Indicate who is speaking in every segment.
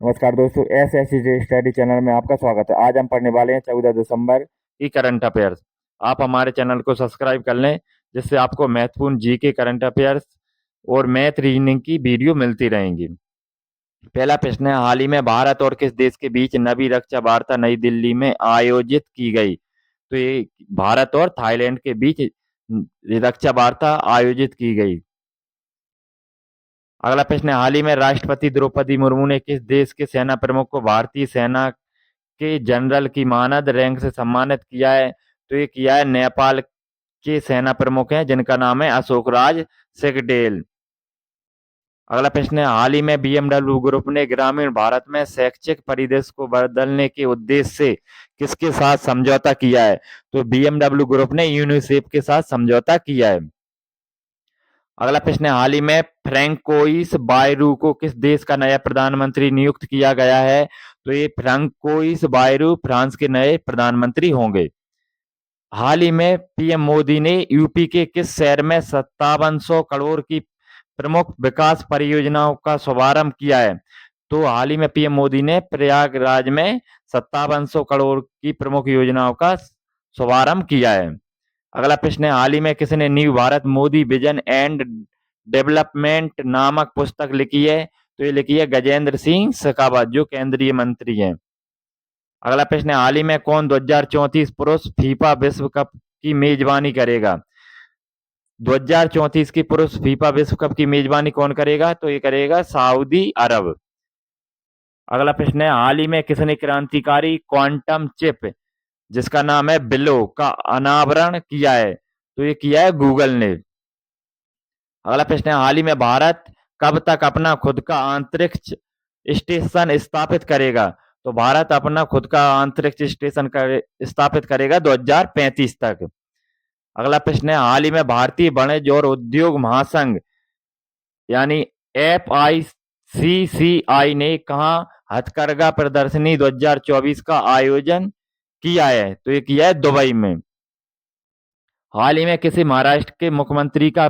Speaker 1: नमस्कार दोस्तों, S S study channel में आपका स्वागत है। आज हम पढ़ने वाले हैं 14 दिसंबर की करंट अफेयर्स। आप हमारे चैनल को सब्सक्राइब कर लें, जिससे आपको महत्वपूर्ण जीके, करंट अफेयर्स और मैथ रीजनिंग की वीडियो मिलती रहेंगी। पहला प्रश्न है, हाल ही में भारत और किस देश के बीच नवी रक्षा वार्ता नई दिल्ली में आयोजित की गई? तो ये भारत और थाईलैंड के बीच रक्षा वार्ता आयोजित की गई। अगला प्रश्न है, हाल ही में राष्ट्रपति द्रौपदी मुर्मू ने किस देश के सेना प्रमुख को भारतीय सेना के जनरल की मानद रैंक से सम्मानित किया है? तो ये किया है नेपाल के सेना प्रमुख हैं, जिनका नाम है अशोक राज सेगडेल। अगला प्रश्न है, हाल ही में बीएमडब्ल्यू ग्रुप ने ग्रामीण भारत में शैक्षिक परिदृश्य को बदलने के उद्देश्य से किसके साथ समझौता किया है? तो बीएमडब्ल्यू ग्रुप ने यूनिसेफ के साथ समझौता किया है। अगला प्रश्न है, हाल ही में फ्रैंकोइस बायरू को किस देश का नया प्रधानमंत्री नियुक्त किया गया है? तो ये फ्रैंकोइस बायरू फ्रांस के नए प्रधानमंत्री होंगे। हाल ही में पीएम मोदी ने यूपी के किस शहर में 5700 करोड़ की प्रमुख विकास परियोजनाओं का शुभारंभ किया है? तो हाल ही में पीएम मोदी ने प्रयागराज में 5700 करोड़ की प्रमुख योजनाओं का शुभारंभ किया है। अगला प्रश्न है, हाल ही में किसने new Bharat Modi vision and development नामक पुस्तक लिखी है? तो ये लिखी है गजेंद्र सिंह शेखावत, जो केंद्रीय मंत्री हैं। अगला प्रश्न है, हाल ही में कौन 2034 पुरुष फीफा विश्व कप की मेजबानी करेगा? 2034 की पुरुष फीफा विश्व कप की मेजबानी कौन करेगा? तो ये करेगा सऊदी अरब। अगला प्रश्न है, हाल ही में किसने क्रांतिकारी क्वांटम चिप, जिसका नाम है बिलो, का अनावरण किया है? तो ये किया है गूगल ने। अगला प्रश्न है, हाल ही में भारत कब तक अपना खुद का अंतरिक्ष स्टेशन स्थापित करेगा? तो भारत अपना खुद का अंतरिक्ष स्टेशन स्थापित करेगा 2035 तक। अगला प्रश्न है, हाल ही में भारतीय वाणिज्य और उद्योग महासंघ यानी FICCI ने कहा हथकरघा प्रदर्शनी 2024 का आयोजन किया है? तो ये किया है दुबई में। हाल ही में किसी महाराष्ट्र के मुख्यमंत्री का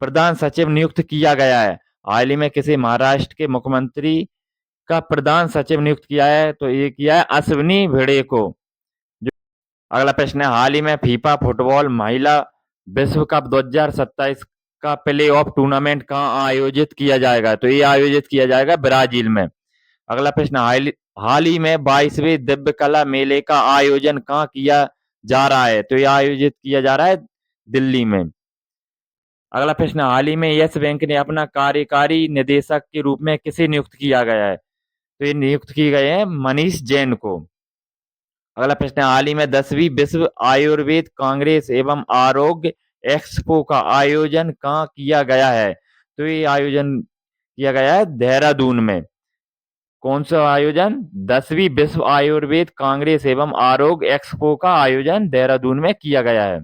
Speaker 1: प्रधान सचिव नियुक्त किया गया है? हाल ही में किसी महाराष्ट्र के मुख्यमंत्री का प्रधान सचिव नियुक्त किया है? तो ये किया है अश्विनी भिड़े को। अगला प्रश्न है, हाल ही में फीफा फुटबॉल महिला विश्व कप 2027 का प्ले ऑफ टूर्नामेंट कहाँ आयोजित किया जाएगा? तो ये आयोजित किया जाएगा ब्राजील में। अगला प्रश्न, हाल ही में 22वें दिव्य कला मेले का आयोजन कहाँ किया जा रहा है? तो ये आयोजित किया जा रहा है दिल्ली में। अगला प्रश्न, हाल ही में यस बैंक ने अपना कार्यकारी निदेशक के रूप में किसे नियुक्त किया गया है? तो ये नियुक्त किए गए हैं मनीष जैन को। अगला प्रश्न है, हाल ही में 10वीं विश्व आयुर्वेद कांग्रेस एवं आरोग्य एक्सपो का आयोजन कहाँ किया गया है? तो ये आयोजन किया गया है देहरादून में। कौन सा आयोजन? 10वीं विश्व आयुर्वेद कांग्रेस एवं आरोग्य एक्सपो का आयोजन देहरादून में किया गया है।